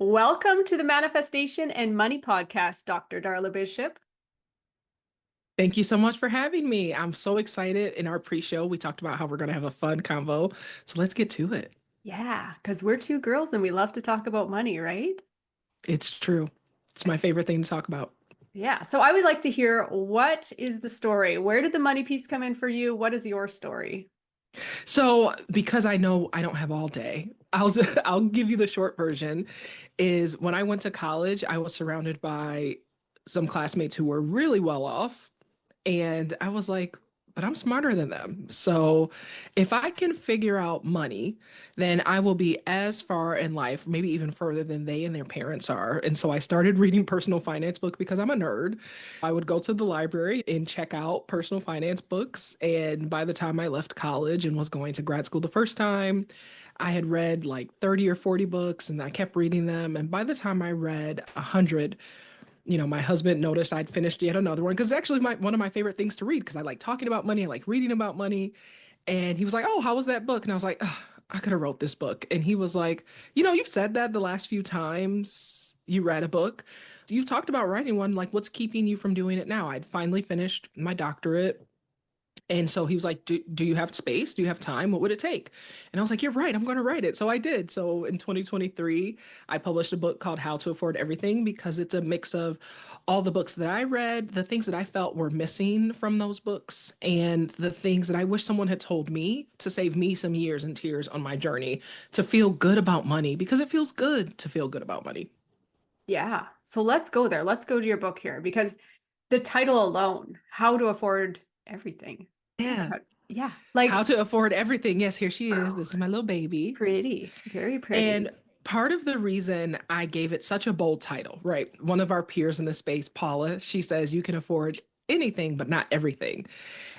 Welcome to the Manifestation and Money Podcast, Dr. Darla Bishop. Thank you so much for having me. I'm so excited. In our pre-show, we talked about how we're going to have a fun convo. So let's get to it. Yeah, because we're two girls and we love to talk about money, right? It's true. It's my favorite thing to talk about. Yeah. So I would like to hear, what is the story? Where did the money piece come in for you? What is your story? So, because I know I don't have all day, I'll give you the short version. Is when I went to college, I was surrounded by some classmates who were really well off. And I was like, but I'm smarter than them. So if I can figure out money, then I will be as far in life, maybe even further than they and their parents are. And so I started reading personal finance books because I'm a nerd. I would go to the library and check out personal finance books. And by the time I left college and was going to grad school the first time, I had read like 30 or 40 books and I kept reading them. And by the time I read 100, my husband noticed I'd finished yet another one because it's actually one of my favorite things to read because I like talking about money, I like reading about money. And he was like, "Oh, how was that book?" And I was like, "Ugh, I could have wrote this book." And he was like, "You've said that the last few times you read a book. You've talked about writing one. Like, what's keeping you from doing it now?" I'd finally finished my doctorate. And so he was like, do you have space? Do you have time? What would it take? And I was like, "You're right. I'm going to write it." So I did. So in 2023, I published a book called How to Afford Everything because it's a mix of all the books that I read, the things that I felt were missing from those books, and the things that I wish someone had told me to save me some years and tears on my journey to feel good about money because it feels good to feel good about money. Yeah. So let's go there. Let's go to your book here because the title alone, How to Afford Everything. Yeah. Yeah. How Like, to Afford Everything. Yes, here she is. This is my little baby. pretty, very And pretty. part of the reason I gave it such a bold title, right? One of our peers in the space, Paula, she says you can afford anything, but not everything.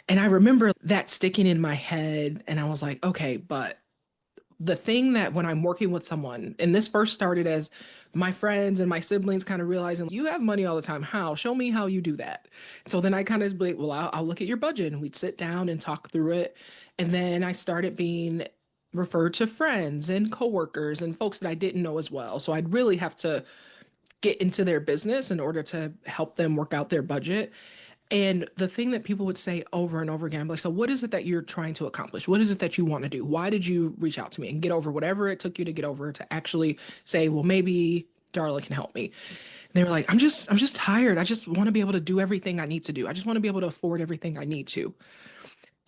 And I remember that sticking in my head. And I was like, okay, but the thing that when I'm working with someone, and this first started as my friends and my siblings kind of realizing you have money all the time. How? Show me how you do that. So then I kind of like, well, I'll look at your budget and we'd sit down and talk through it. And then I started being referred to friends and coworkers and folks that I didn't know as well. So I'd really have to get into their business in order to help them work out their budget. And the thing that people would say over and over again, I'm like, so what is it that you're trying to accomplish? What is it that you want to do? Why did you reach out to me and get over whatever it took you to get over to actually say, well, maybe Darla can help me. They were like, I'm just tired. I just want to be able to do everything I need to do. I just want to be able to afford everything I need to.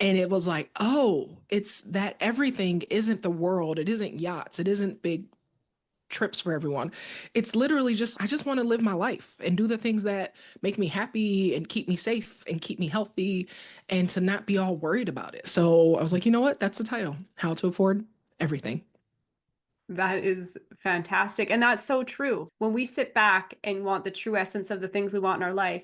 And it was like, oh, it's that everything isn't the world. It isn't yachts. It isn't big trips for everyone. It's literally just, I just want to live my life and do the things that make me happy and keep me safe and keep me healthy and to not be all worried about it. So I was like, you know what? That's the title, How to Afford Everything. That is fantastic. And that's so true. When we sit back and want the true essence of the things we want in our life,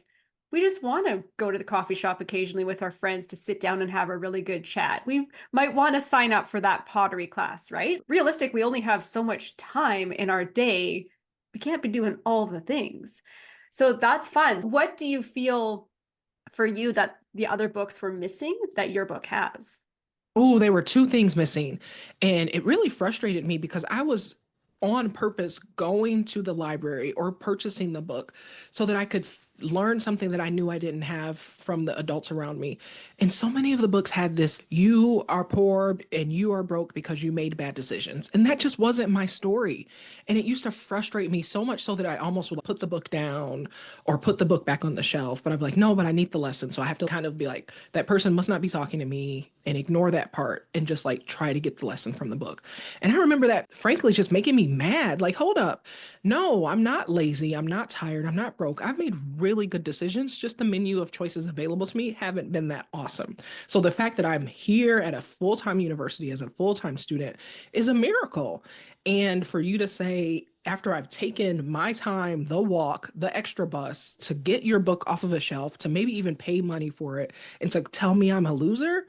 we just want to go to the coffee shop occasionally with our friends to sit down and have a really good chat. We might want to sign up for that pottery class, right? Realistic, we only have so much time in our day. We can't be doing all the things. So that's fun. What do you feel for you that the other books were missing that your book has? Oh, there were two things missing. And it really frustrated me because I was on purpose going to the library or purchasing the book so that I could learn something that I knew I didn't have from the adults around me. And so many of the books had this, you are poor and you are broke because you made bad decisions. And that just wasn't my story. And it used to frustrate me so much so that I almost would put the book down or put the book back on the shelf. But I'm like, no, but I need the lesson. So I have to kind of be like, that person must not be talking to me and ignore that part and just like try to get the lesson from the book. And I remember that frankly just making me mad. Like, hold up. No, I'm not lazy. I'm not tired. I'm not broke. I've made really good decisions. Just the menu of choices available to me haven't been that awesome. So the fact that I'm here at a full-time university as a full-time student is a miracle. And for you to say, after I've taken my time, the walk, the extra bus to get your book off of a shelf, to maybe even pay money for it, and to tell me I'm a loser,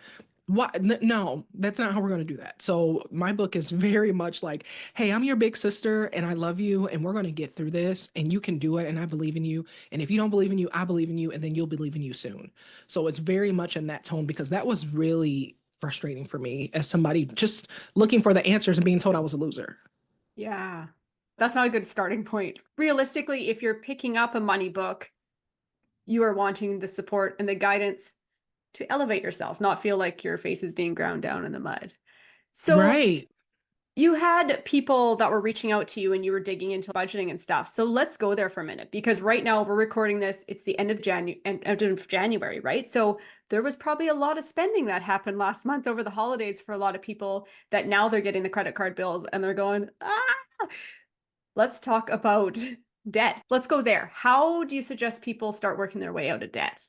what? No, that's not how we're going to do that. So my book is very much like, hey, I'm your big sister and I love you and we're going to get through this and you can do it and I believe in you. And if you don't believe in you, I believe in you and then you'll believe in you soon. So it's very much in that tone because that was really frustrating for me as somebody just looking for the answers and being told I was a loser. Yeah. That's not a good starting point. Realistically, if you're picking up a money book, you are wanting the support and the guidance to elevate yourself, not feel like your face is being ground down in the mud. So Right. you had people that were reaching out to you and you were digging into budgeting and stuff. So let's go there for a minute because right now we're recording this. It's the end of January, right? So there was probably a lot of spending that happened last month over the holidays for a lot of people that now they're getting the credit card bills and they're going, ah, let's talk about debt. Let's go there. How do you suggest people start working their way out of debt?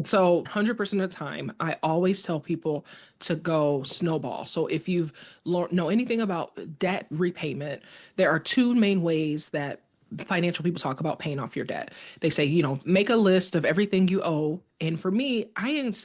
So 100% of the time, I always tell people to go snowball. So if you've know anything about debt repayment, there are two main ways that financial people talk about paying off your debt. They say, make a list of everything you owe. And for me,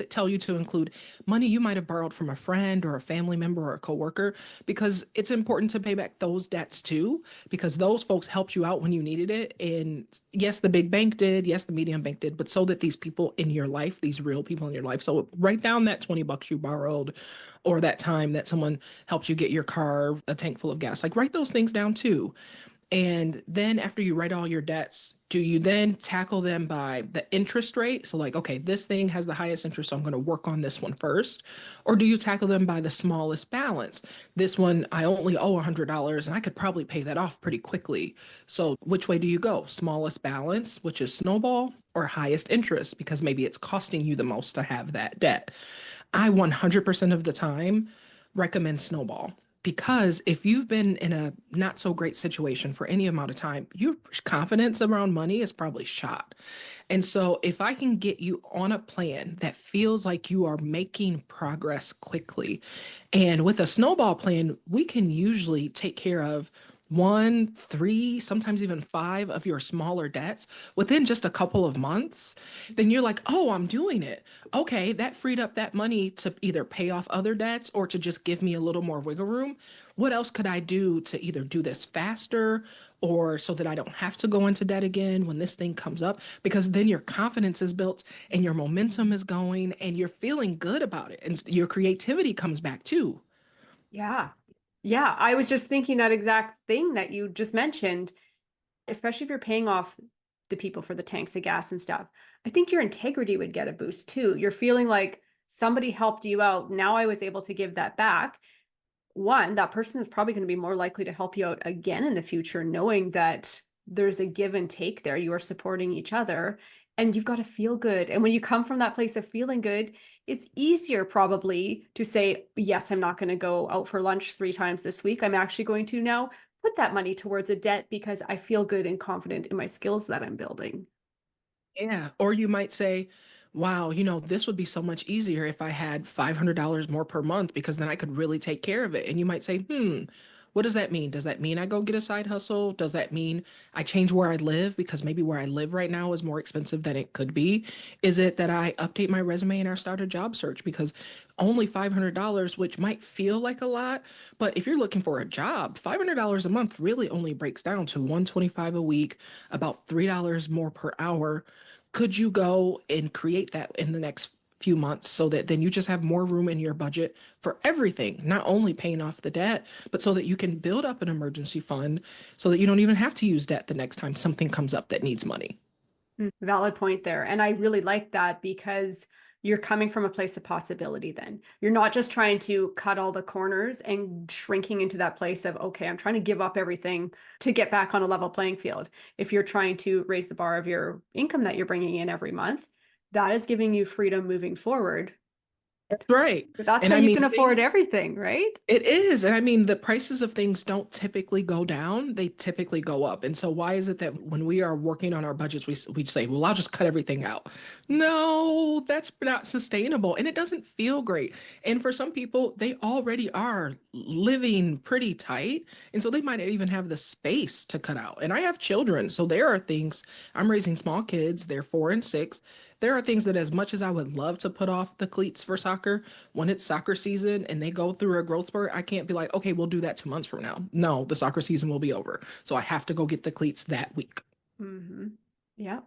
tell you to include money you might have borrowed from a friend or a family member or a coworker, because it's important to pay back those debts too, because those folks helped you out when you needed it. And yes, the big bank did. Yes, the medium bank did. But so that these people in your life, these real people in your life. So write down that $20 you borrowed or that time that someone helped you get your car a tank full of gas. Like write those things down too. And then after you write all your debts, do you then tackle them by the interest rate? So, like, okay, this thing has the highest interest, so I'm going to work on this one first. Or do you tackle them by the smallest balance? This one, I only owe $100 and I could probably pay that off pretty quickly. So, which way do you go? Smallest balance, which is snowball, or highest interest, because maybe it's costing you the most to have that debt. I 100% of the time recommend snowball, because if you've been in a not so great situation for any amount of time, your confidence around money is probably shot. And so if I can get you on a plan that feels like you are making progress quickly, and with a snowball plan, we can usually take care of one, three, sometimes even five of your smaller debts within just a couple of months, then you're like, oh, I'm doing it. Okay, that freed up that money to either pay off other debts or to just give me a little more wiggle room. What else could I do to either do this faster or so that I don't have to go into debt again when this thing comes up? Because then your confidence is built and your momentum is going and you're feeling good about it. And your creativity comes back too. Yeah. Yeah. I was just thinking that exact thing that you just mentioned, especially if you're paying off the people for the tanks of gas and stuff. I think your integrity would get a boost too. You're feeling like somebody helped you out. Now I was able to give that back. One, that person is probably going to be more likely to help you out again in the future, knowing that there's a give and take there. You are supporting each other and you've got to feel good. And when you come from that place of feeling good, it's easier probably to say, yes, I'm not going to go out for lunch 3 times this week. I'm actually going to now put that money towards a debt because I feel good and confident in my skills that I'm building. Yeah. Or you might say, wow, this would be so much easier if I had $500 more per month, because then I could really take care of it. And you might say, what does that mean? Does that mean I go get a side hustle? Does that mean I change where I live? Because maybe where I live right now is more expensive than it could be. Is it that I update my resume and I start a job search? Because only $500, which might feel like a lot, but if you're looking for a job, $500 a month really only breaks down to 125 a week, about $3 more per hour. Could you go and create that in the next few months so that then you just have more room in your budget for everything, not only paying off the debt, but so that you can build up an emergency fund so that you don't even have to use debt the next time something comes up that needs money? Valid point there. And I really like that because you're coming from a place of possibility then. You're not just trying to cut all the corners and shrinking into that place of, okay, I'm trying to give up everything to get back on a level playing field. If you're trying to raise the bar of your income that you're bringing in every month, that is giving you freedom moving forward. That's right. But that's And how I you mean, can afford things. everything, right? It is. And I mean, the prices of things don't typically go down, they typically go up. And so, why is it that when we are working on our budgets, we say, well, I'll just cut everything out? No, that's not sustainable. And it doesn't feel great. And for some people, they already are living pretty tight. And so, they might not even have the space to cut out. And I have children. So, there are things, I'm raising small kids, they're 4 and 6. There are things that, as much as I would love to put off the cleats for soccer, when it's soccer season and they go through a growth spurt, I can't be like, okay, we'll do that 2 months from now. No, the soccer season will be over. So I have to go get the cleats that week. Mm-hmm. Yeah.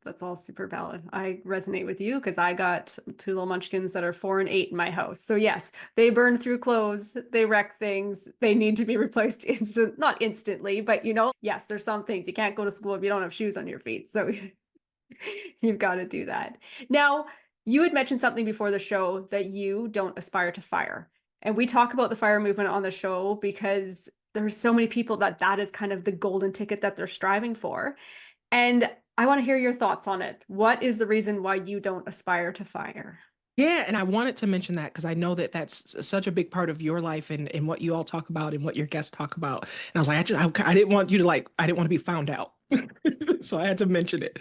That's all super valid. I resonate with you because I got two little munchkins that are 4 and 8 in my house. So yes, they burn through clothes, they wreck things, they need to be replaced not instantly, but yes, there's some things you can't go to school if you don't have shoes on your feet. So you've got to do that. Now, you had mentioned something before the show that you don't aspire to fire. And we talk about the fire movement on the show because there's so many people that is kind of the golden ticket that they're striving for. And I want to hear your thoughts on it. What is the reason why you don't aspire to fire? Yeah, and I wanted to mention that because I know that that's such a big part of your life and what you all talk about and what your guests talk about. And I was like, I didn't want you to I didn't want to be found out. So I had to mention it.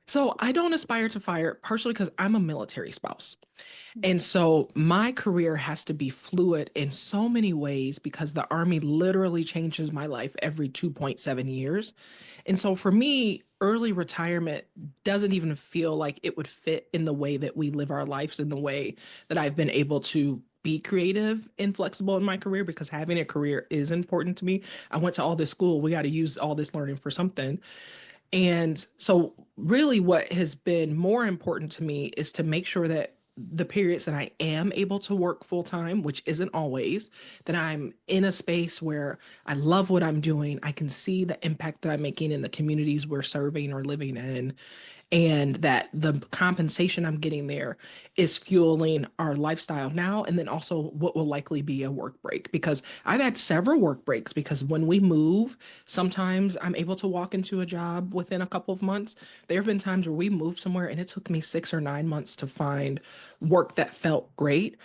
So I don't aspire to fire partially because I'm a military spouse. And so my career has to be fluid in so many ways because the Army literally changes my life every 2.7 years. And so for me, early retirement doesn't even feel like it would fit in the way that we live our lives, in the way that I've been able to be creative and flexible in my career because having a career is important to me. I went to all this school. We got to use all this learning for something. And so, really, what has been more important to me is to make sure that the periods that I am able to work full time, which isn't always, that I'm in a space where I love what I'm doing. I can see the impact that I'm making in the communities we're serving or living in, and that the compensation I'm getting there is fueling our lifestyle now, and then also what will likely be a work break. Because I've had several work breaks because when we move, sometimes I'm able to walk into a job within a couple of months. There have been times where we moved somewhere and it took me 6 or 9 months to find work that felt great.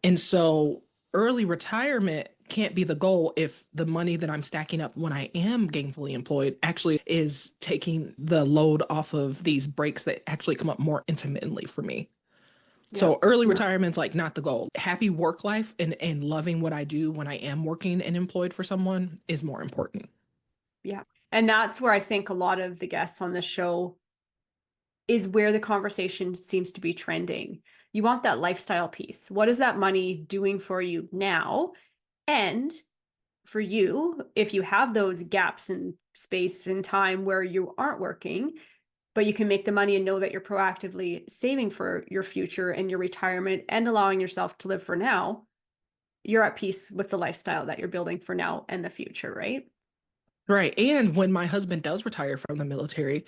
And so early retirement can't be the goal if the money that I'm stacking up when I am gainfully employed actually is taking the load off of these breaks that actually come up more intermittently for me. Yeah. So early retirement's like not the goal. Happy work life and loving what I do when I am working and employed for someone is more important. Yeah. And that's where I think a lot of the guests on this show is where the conversation seems to be trending. You want that lifestyle piece. What is that money doing for you now? And for you, if you have those gaps in space and time where you aren't working, but you can make the money and know that you're proactively saving for your future and your retirement and allowing yourself to live for now, you're at peace with the lifestyle that you're building for now and the future, right? Right. And when my husband does retire from the military,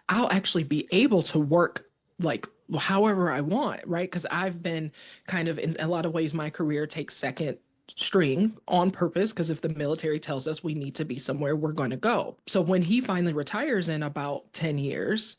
I'll actually be able to work like however I want, right? Because I've been kind of in a lot of ways, my career takes second string on purpose because if the military tells us we need to be somewhere, we're going to go. So when he finally retires in about 10 years,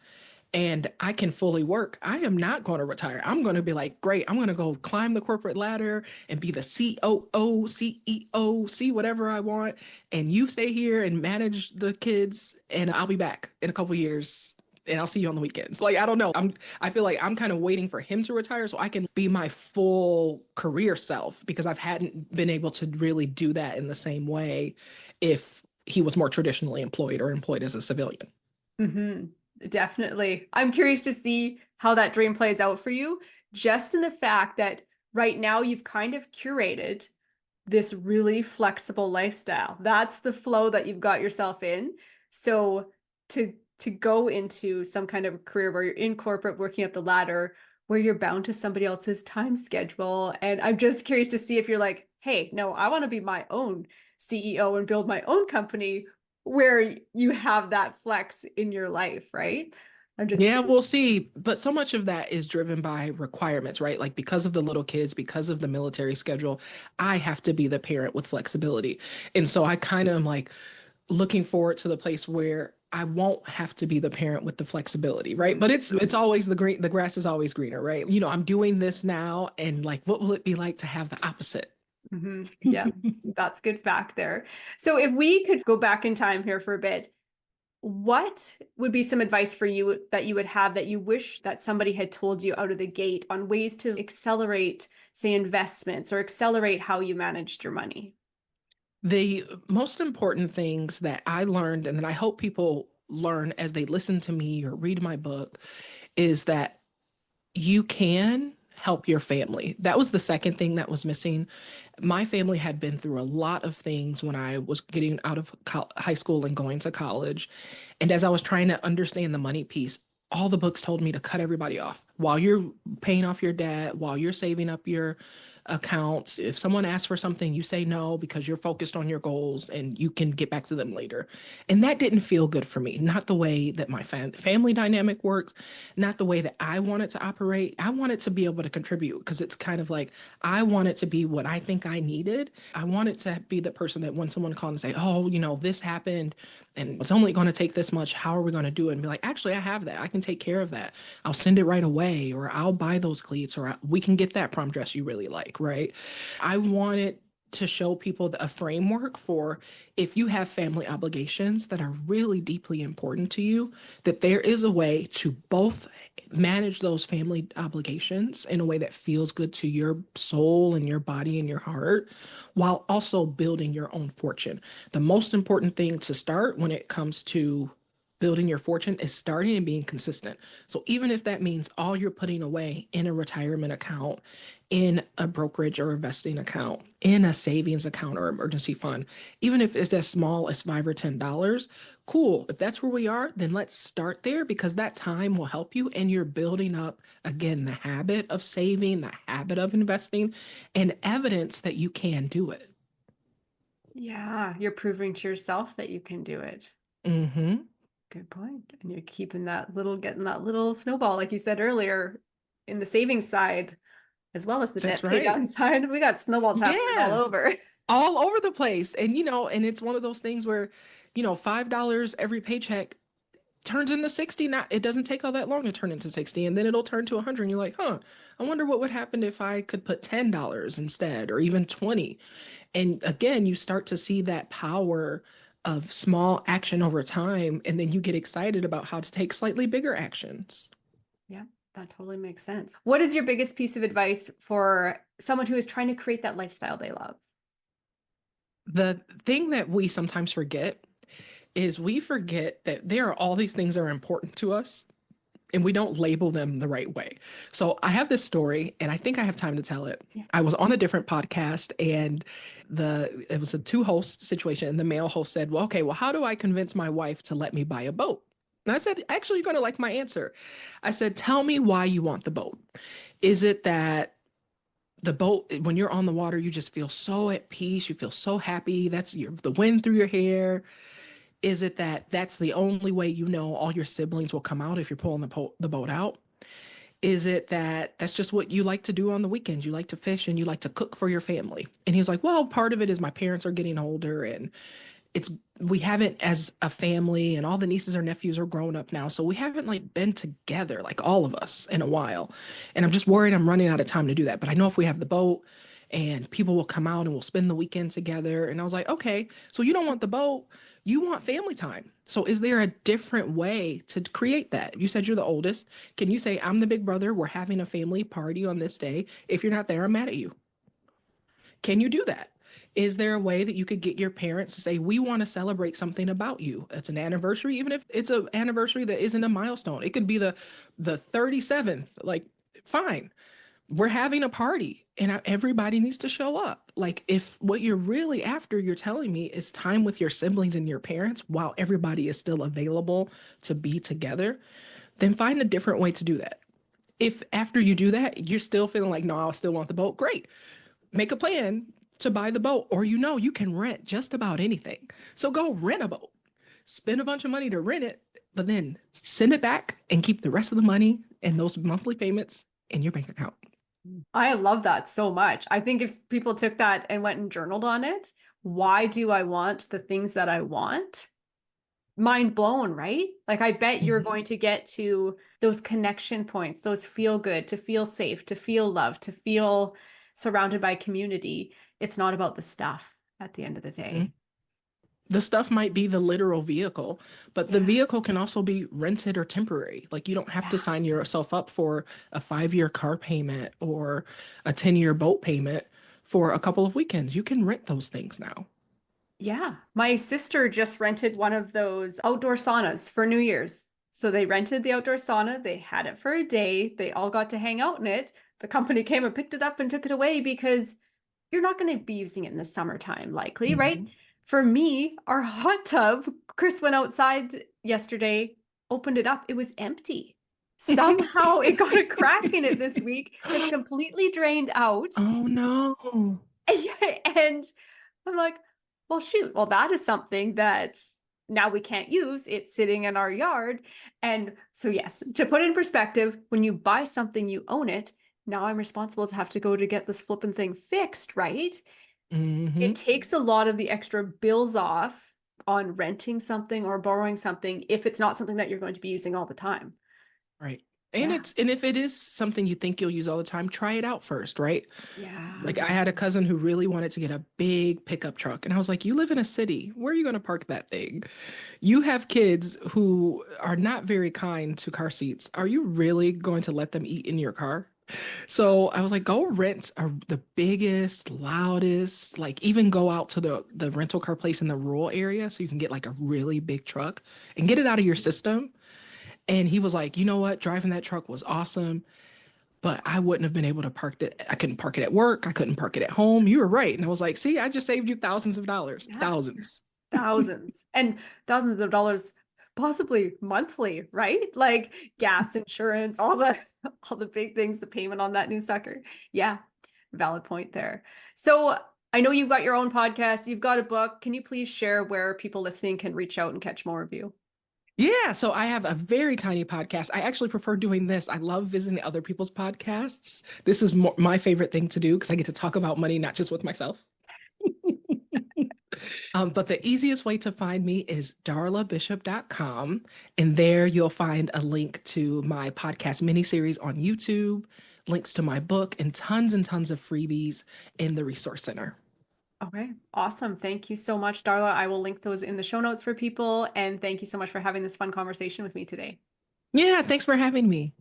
and I can fully work, I am not going to retire. I'm going to be like, great, I'm going to go climb the corporate ladder and be the COO, CEO, see whatever I want. And you stay here and manage the kids, and I'll be back in a couple years. And I'll see you on the weekends. Like, I don't know. I feel like I'm kind of waiting for him to retire so I can be my full career self because I've hadn't been able to really do that in the same way if he was more traditionally employed or employed as a civilian. Mm-hmm. Definitely. I'm curious to see how that dream plays out for you, just in the fact that right now you've kind of curated this really flexible lifestyle. That's the flow that you've got yourself in. So to go into some kind of career where you're in corporate working up the ladder, where you're bound to somebody else's time schedule. And I'm just curious to see if you're like, hey, no, I want to be my own CEO and build my own company where you have that flex in your life, right? I'm just Yeah, curious. we'll see. But so much of that is driven by requirements, right? Like because of the little kids, because of the military schedule, I have to be the parent with flexibility. And so I kind of am like looking forward to the place where I won't have to be the parent with the flexibility, right? But it's always the grass is always greener, right? I'm doing this now and like what will it be like to have the opposite? Mm-hmm. Yeah, that's good back there. So if we could go back in time here for a bit, what would be some advice for you that you would have that you wish that somebody had told you out of the gate on ways to accelerate, say, investments or accelerate how you managed your money? The most important things that I learned, and that I hope people learn as they listen to me or read my book, is that you can help your family. That was the second thing that was missing. My family had been through a lot of things when I was getting out of high school and going to college. And as I was trying to understand the money piece, all the books told me to cut everybody off. While you're paying off your debt, while you're saving up your accounts, if someone asks for something, you say no because you're focused on your goals and you can get back to them later. And that didn't feel good for me. Not the way that my family dynamic works, not the way that I want it to operate. I want it to be able to contribute because it's kind of like I want it to be what I think I needed. I want it to be the person that when someone calls and say, oh, this happened and it's only going to take this much. How are we going to do it? And be like, actually, I have that. I can take care of that. I'll send it right away, or I'll buy those cleats, or we can get that prom dress you really like, right? I wanted to show people a framework for if you have family obligations that are really deeply important to you, that there is a way to both manage those family obligations in a way that feels good to your soul and your body and your heart, while also building your own fortune. The most important thing to start when it comes to building your fortune is starting and being consistent. So even if that means all you're putting away in a retirement account, in a brokerage or investing account, in a savings account or emergency fund, even if it's as small as $5 or $10, cool. If that's where we are, then let's start there because that time will help you and you're building up again the habit of saving, the habit of investing, and evidence that you can do it. Yeah, you're proving to yourself that you can do it. Mm-hmm. Good point. And you're keeping getting that little snowball, like you said earlier, in the savings side, as well as the That's debt pay right. down side. We got snowballs happening all Yeah. over. All over the place. And and it's one of those things where, $5 every paycheck turns into 60. Not it doesn't take all that long to turn into 60, and then it'll turn to 100 and you're like, "Huh, I wonder what would happen if I could put $10 instead or even 20." And again, you start to see that power of small action over time, and then you get excited about how to take slightly bigger actions. Yeah, that totally makes sense. What is your biggest piece of advice for someone who is trying to create that lifestyle they love? The thing that we sometimes forget is we forget that there are all these things that are important to us and we don't label them the right way. So I have this story and I think I have time to tell it. Yeah. I was on a different podcast and it was a two host situation and the male host said, "Well, okay, well, how do I convince my wife to let me buy a boat?" And I said, "Actually, you're going to like my answer." I said, "Tell me why you want the boat. Is it that the boat, when you're on the water, you just feel so at peace, you feel so happy, that's the wind through your hair? Is it that that's the only way all your siblings will come out if you're pulling the boat out? Is it that that's just what you like to do on the weekends? You like to fish and you like to cook for your family?" And he was like, "Well, part of it is my parents are getting older and it's we haven't as a family and all the nieces or nephews are grown up now. So we haven't like been together like all of us in a while. And I'm just worried I'm running out of time to do that. But I know if we have the boat and people will come out and we'll spend the weekend together." And I was like, "Okay, so you don't want the boat, you want family time. So is there a different way to create that? You said you're the oldest. Can you say, 'I'm the big brother, we're having a family party on this day. If you're not there, I'm mad at you'? Can you do that? Is there a way that you could get your parents to say, 'We want to celebrate something about you'? It's an anniversary, even if it's an anniversary that isn't a milestone. It could be the 37th. Like, fine. We're having a party and everybody needs to show up. Like, if what you're really after, you're telling me, is time with your siblings and your parents while everybody is still available to be together, then find a different way to do that. If after you do that, you're still feeling like, 'No, I still want the boat,' great. Make a plan to buy the boat, or you can rent just about anything. So go rent a boat, spend a bunch of money to rent it, but then send it back and keep the rest of the money and those monthly payments in your bank account." I love that so much. I think if people took that and went and journaled on it, why do I want the things that I want? Mind blown, right? Like, I bet you're Mhm. going to get to those connection points, those feel good, to feel safe, to feel loved, to feel surrounded by community. It's not about the stuff at the end of the day. The stuff might be the literal vehicle, but the Yeah. vehicle can also be rented or temporary. Like you don't have to Yeah. sign yourself up for a 5-year car payment or a 10-year boat payment for a couple of weekends. You can rent those things now. Yeah. My sister just rented one of those outdoor saunas for New Year's. So they rented the outdoor sauna, they had it for a day, they all got to hang out in it. The company came and picked it up and took it away because you're not going to be using it in the summertime, likely, right? Mhm. For me, our hot tub, Chris went outside yesterday, opened it up, it was empty. Somehow it got a crack in it this week. It's completely drained out. Oh no. And I'm like, well, shoot. Well, that is something that now we can't use. It's sitting in our yard. And so, yes, to put in perspective, when you buy something, you own it. Now I'm responsible to have to go to get this flipping thing fixed, right? Hmm. It takes a lot of the extra bills off on renting something or borrowing something if it's not something that you're going to be using all the time. Right. And Yeah. it's and if it is something you think you'll use all the time, try it out first, right? Yeah. Like I had a cousin who really wanted to get a big pickup truck. And I was like, you live in a city. Where are you going to park that thing? You have kids who are not very kind to car seats. Are you really going to let them eat in your car? So I was like, go rent the biggest, loudest, like even go out to the rental car place in the rural area so you can get like a really big truck and get it out of your system. And he was like, you know what? Driving that truck was awesome, but I wouldn't have been able to park it. I couldn't park it at work. I couldn't park it at home. You were right. And I was like, see, I just saved you thousands of dollars, Yeah. thousands. Thousands and thousands of dollars, possibly monthly, right? Like gas insurance, all the big things, the payment on that new sucker. Yeah, valid point there. So I know you've got your own podcast, you've got a book. Can you please share where people listening can reach out and catch more of you? Yeah, so I have a very tiny podcast. I actually prefer doing this. I love visiting other people's podcasts. This is my favorite thing to do because I get to talk about money, not just with myself. But the easiest way to find me is darlabishop.com. And there you'll find a link to my podcast miniseries on YouTube, links to my book, and tons of freebies in the Resource Center. Okay, awesome. Thank you so much, Darla. I will link those in the show notes for people. And thank you so much for having this fun conversation with me today. Yeah, thanks for having me.